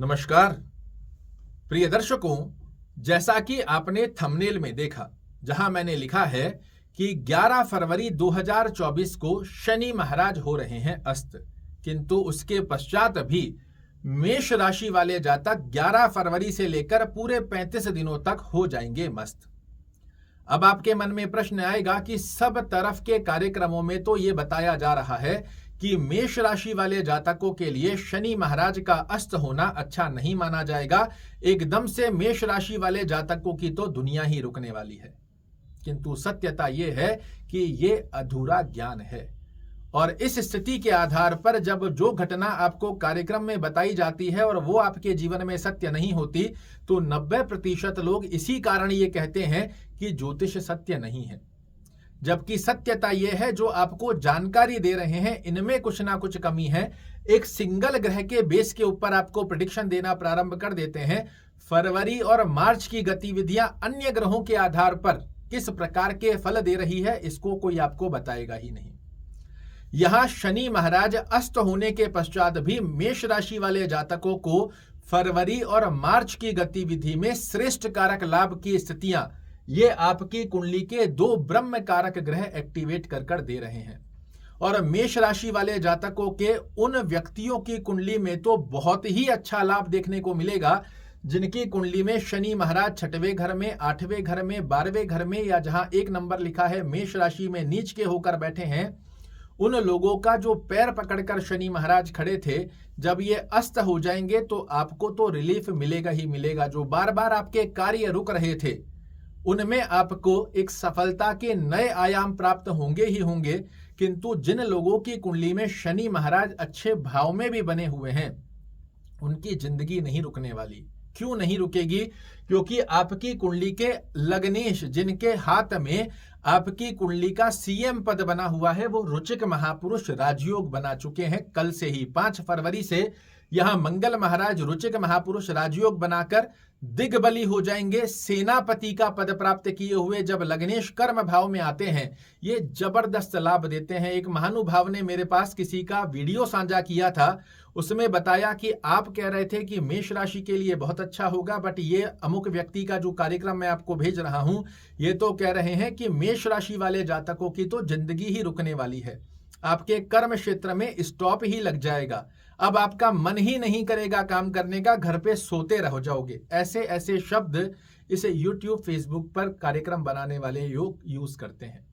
नमस्कार प्रिय दर्शकों, जैसा कि आपने थंबनेल में देखा, जहां मैंने लिखा है कि 11 फरवरी 2024 को शनि महाराज हो रहे हैं अस्त, किंतु उसके पश्चात भी मेष राशि वाले जातक 11 फरवरी से लेकर पूरे 35 दिनों तक हो जाएंगे मस्त। अब आपके मन में प्रश्न आएगा कि सब तरफ के कार्यक्रमों में तो ये बताया जा रहा है कि मेष राशि वाले जातकों के लिए शनि महाराज का अस्त होना अच्छा नहीं माना जाएगा, एकदम से मेष राशि वाले जातकों की तो दुनिया ही रुकने वाली है। किंतु सत्यता यह है कि ये अधूरा ज्ञान है, और इस स्थिति के आधार पर जब जो घटना आपको कार्यक्रम में बताई जाती है और वो आपके जीवन में सत्य नहीं होती, तो 90% लोग इसी कारण ये कहते हैं कि ज्योतिष सत्य नहीं है। जबकि सत्यता यह है, जो आपको जानकारी दे रहे हैं इनमें कुछ ना कुछ कमी है। एक सिंगल ग्रह के बेस के ऊपर आपको प्रेडिक्शन देना प्रारंभ कर देते हैं। फरवरी और मार्च की गतिविधियां अन्य ग्रहों के आधार पर किस प्रकार के फल दे रही है, इसको कोई आपको बताएगा ही नहीं। यहां शनि महाराज अस्त होने के पश्चात भी मेष राशि वाले जातकों को फरवरी और मार्च की गतिविधि में श्रेष्ठ कारक लाभ की स्थितियां ये आपकी कुंडली के 2 ब्रह्म कारक ग्रह एक्टिवेट कर दे रहे हैं। और मेष राशि वाले जातकों के उन व्यक्तियों की कुंडली में तो बहुत ही अच्छा लाभ देखने को मिलेगा जिनकी कुंडली में शनि महाराज 6वें घर में, 8वें घर में, 12वें घर में, या जहां 1 नंबर लिखा है मेष राशि में नीच के होकर बैठे हैं। उन लोगों का जो पैर पकड़कर शनि महाराज खड़े थे, जब ये अस्त हो जाएंगे तो आपको तो रिलीफ मिलेगा ही मिलेगा। जो बार बार आपके कार्य रुक रहे थे उनमें आपको एक सफलता के नए आयाम प्राप्त होंगे ही होंगे। किंतु जिन लोगों की कुंडली में शनि महाराज अच्छे भाव में भी बने हुए हैं, उनकी जिंदगी नहीं रुकने वाली। क्यों नहीं रुकेगी? क्योंकि आपकी कुंडली के लग्नेश, जिनके हाथ में आपकी कुंडली का सीएम पद बना हुआ है, वो रुचिक महापुरुष राजयोग बना चुके हैं। कल से ही 5 फरवरी से यहां मंगल महाराज रुचिक महापुरुष राजयोग बनाकर दिग्बली हो जाएंगे। सेनापति का पद प्राप्त किए हुए जब लग्नेश कर्म भाव में आते हैं, ये जबरदस्त लाभ देते हैं। एक महानुभाव ने मेरे पास किसी का वीडियो साझा किया था, उसमें बताया कि आप कह रहे थे कि मेष राशि के लिए बहुत अच्छा होगा, बट ये अमुक व्यक्ति का जो कार्यक्रम मैं आपको भेज रहा हूं, ये तो कह रहे हैं कि मेष राशि वाले जातकों की तो जिंदगी ही रुकने वाली है। आपके कर्म क्षेत्र में स्टॉप ही लग जाएगा। अब आपका मन ही नहीं करेगा काम करने का, घर पे सोते रह जाओगे। ऐसे ऐसे शब्द इसे यूट्यूब फेसबुक पर कार्यक्रम बनाने वाले लोग यूज करते हैं।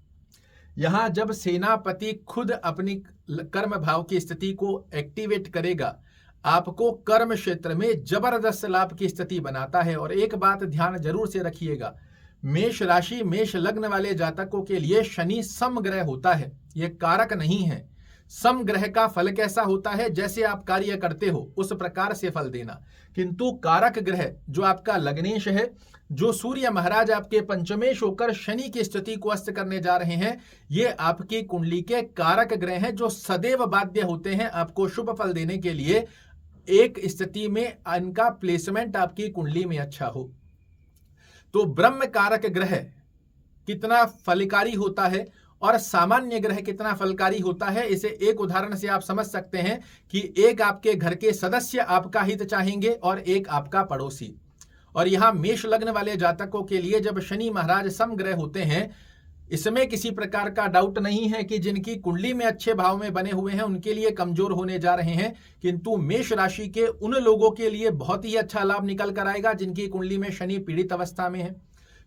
यहां जब सेनापति खुद अपनी कर्म भाव की स्थिति को एक्टिवेट करेगा, आपको कर्म क्षेत्र में जबरदस्त लाभ की स्थिति बनाता है। और एक बात ध्यान जरूर से रखिएगा, मेष राशि मेष लग्न वाले जातकों के लिए शनि समग्रह होता है, यह कारक नहीं है। समग्रह का फल कैसा होता है? जैसे आप कार्य करते हो उस प्रकार से फल देना। किंतु कारक ग्रह जो आपका लग्नेश है, जो सूर्य महाराज आपके पंचमेश होकर शनि की स्थिति को अस्त करने जा रहे हैं, ये आपकी कुंडली के कारक ग्रह हैं जो सदैव बाध्य होते हैं आपको शुभ फल देने के लिए, एक स्थिति में इनका प्लेसमेंट आपकी कुंडली में अच्छा हो। तो ब्रह्म कारक ग्रह कितना फलकारी होता है और सामान्य ग्रह कितना फलकारी होता है, इसे एक उदाहरण से आप समझ सकते हैं कि एक आपके घर के सदस्य आपका हित चाहेंगे और एक आपका पड़ोसी। और यहां मेष लग्न वाले जातकों के लिए जब शनि महाराज समग्रह होते हैं, इसमें किसी प्रकार का डाउट नहीं है कि जिनकी कुंडली में अच्छे भाव में बने हुए हैं उनके लिए कमजोर होने जा रहे हैं। किंतु मेष राशि के उन लोगों के लिए बहुत ही अच्छा लाभ निकल कर आएगा जिनकी कुंडली में शनि पीड़ित अवस्था में है,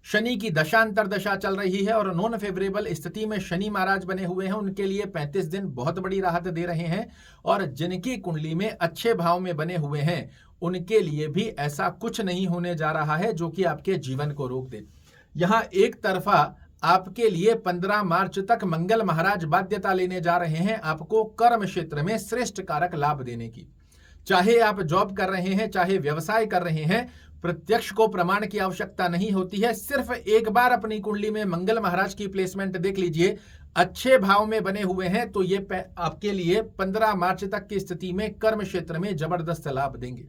शनि की दशांतर दशा चल रही है और नॉन फेवरेबल स्थिति में शनि महाराज बने हुए हैं। उनके लिए 35 दिन बहुत बड़ी राहत दे रहे हैं। और जिनकी कुंडली में अच्छे भाव में बने हुए हैं, उनके लिए भी ऐसा कुछ नहीं होने जा रहा है जो कि आपके जीवन को रोक दे। यहां एक तरफा आपके लिए 15 मार्च तक मंगल महाराज बाध्यता लेने जा रहे हैं आपको कर्म क्षेत्र में श्रेष्ठ कारक लाभ देने की। चाहे आप जॉब कर रहे हैं, चाहे व्यवसाय कर रहे हैं, प्रत्यक्ष को प्रमाण की आवश्यकता नहीं होती है। सिर्फ एक बार अपनी कुंडली में मंगल महाराज की प्लेसमेंट देख लीजिए, अच्छे भाव में बने हुए हैं, तो ये आपके लिए 15 मार्च तक की स्थिति में कर्म क्षेत्र में जबरदस्त लाभ देंगे।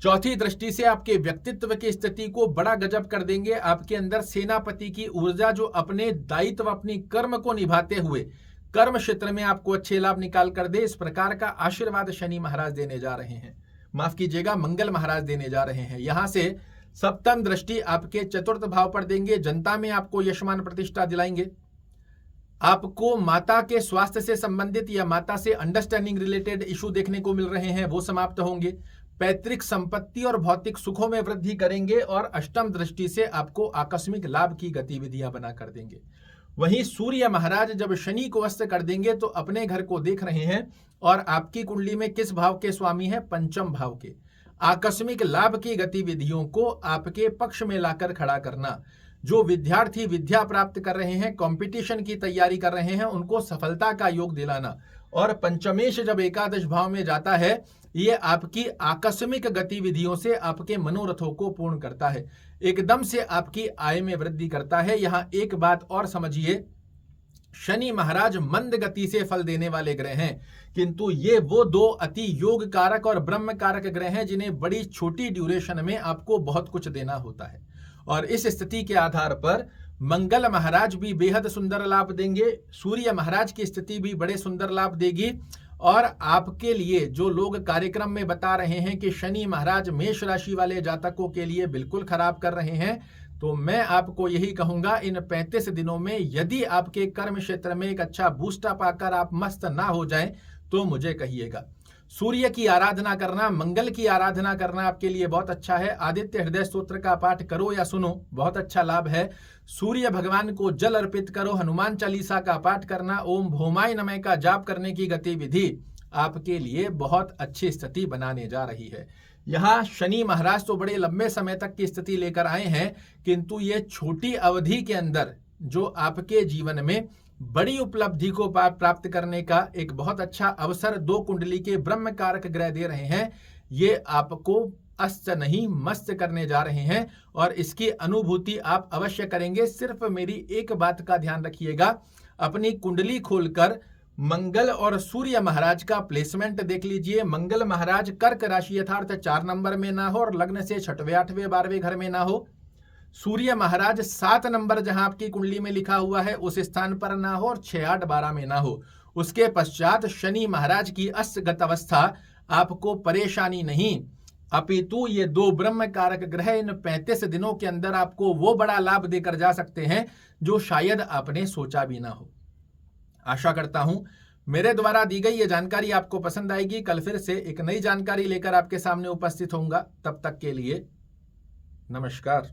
चौथी दृष्टि से आपके व्यक्तित्व की स्थिति को बड़ा गजब कर देंगे। आपके अंदर सेनापति की ऊर्जा जो अपने दायित्व, अपनी कर्म को निभाते हुए कर्म क्षेत्र में आपको अच्छे लाभ निकाल कर दे, इस प्रकार का आशीर्वाद शनि महाराज देने जा रहे हैं। माफ कीजिएगा, मंगल महाराज देने जा रहे हैं। यहां से सप्तम दृष्टि आपके चतुर्थ भाव पर देंगे, जनता में आपको यशमान प्रतिष्ठा दिलाएंगे। आपको माता के स्वास्थ्य से संबंधित या माता से अंडरस्टैंडिंग रिलेटेड इशू देखने को मिल रहे हैं, वो समाप्त होंगे। पैतृक संपत्ति और भौतिक सुखों में वृद्धि करेंगे और अष्टम दृष्टि से आपको आकस्मिक लाभ की गतिविधियां बना कर देंगे। वहीं सूर्य महाराज जब शनि को अस्त कर देंगे तो अपने घर को देख रहे हैं और आपकी कुंडली में किस भाव के स्वामी हैं? पंचम भाव के। आकस्मिक लाभ की गतिविधियों को आपके पक्ष में लाकर खड़ा करना। जो विद्यार्थी विद्या प्राप्त कर रहे हैं, कंपटीशन की तैयारी कर रहे हैं, उनको सफलता का योग दिलाना। और पंचमेश जब एकादश भाव में जाता है, ये आपकी आकस्मिक गतिविधियों से आपके मनोरथों को पूर्ण करता है, एकदम से आपकी आय में वृद्धि करता है। यहां एक बात और समझिए, शनि महाराज मंद गति से फल देने वाले ग्रह हैं, किंतु ये वो दो अति योग कारक और ब्रह्म कारक ग्रह हैं जिन्हें बड़ी छोटी ड्यूरेशन में आपको बहुत कुछ देना होता है। और इस स्थिति के आधार पर मंगल महाराज भी बेहद सुंदर लाभ देंगे, सूर्य महाराज की स्थिति भी बड़े सुंदर लाभ देगी। और आपके लिए जो लोग कार्यक्रम में बता रहे हैं कि शनि महाराज मेष राशि वाले जातकों के लिए बिल्कुल खराब कर रहे हैं, तो मैं आपको यही कहूंगा, इन 35 दिनों में यदि आपके कर्म क्षेत्र में एक अच्छा बूस्टअप आकर आप मस्त ना हो जाएं तो मुझे कहिएगा। सूर्य की आराधना करना, मंगल की आराधना करना आपके लिए बहुत अच्छा है। आदित्य हृदय स्तोत्र का पाठ करो या सुनो, बहुत अच्छा लाभ है। सूर्य भगवान को जल अर्पित करो। हनुमान चालीसा का पाठ करना, ओम भौमाय नमः का जाप करने की गतिविधि आपके लिए बहुत अच्छी स्थिति बनाने जा रही है। यहाँ शनि महाराज तो बड़े लंबे समय तक की स्थिति लेकर आए हैं, किंतु ये छोटी अवधि के अंदर जो आपके जीवन में बड़ी उपलब्धि को प्राप्त करने का एक बहुत अच्छा अवसर दो कुंडली के ब्रह्म कारक ग्रह दे रहे हैं, ये आपको अस्त नहीं मस्त करने जा रहे हैं और इसकी अनुभूति आप अवश्य करेंगे। सिर्फ मेरी एक बात का ध्यान रखिएगा, अपनी कुंडली खोलकर मंगल और सूर्य महाराज का प्लेसमेंट देख लीजिए। मंगल महाराज कर्क राशि यथार्थ 4 नंबर में ना हो और लग्न से 6वें 8वें 12वें घर में ना हो। सूर्य महाराज 7 नंबर जहां आपकी कुंडली में लिखा हुआ है उस स्थान पर ना हो और 6, 8, 12 में ना हो। उसके पश्चात शनि महाराज की अस्तगत अवस्था आपको परेशानी नहीं, अपितु ये दो ब्रह्म कारक ग्रह इन 35 दिनों के अंदर आपको वो बड़ा लाभ देकर जा सकते हैं जो शायद आपने सोचा भी ना हो। आशा करता हूं मेरे द्वारा दी गई ये जानकारी आपको पसंद आएगी। कल फिर से एक नई जानकारी लेकर आपके सामने उपस्थित होऊंगा। तब तक के लिए नमस्कार।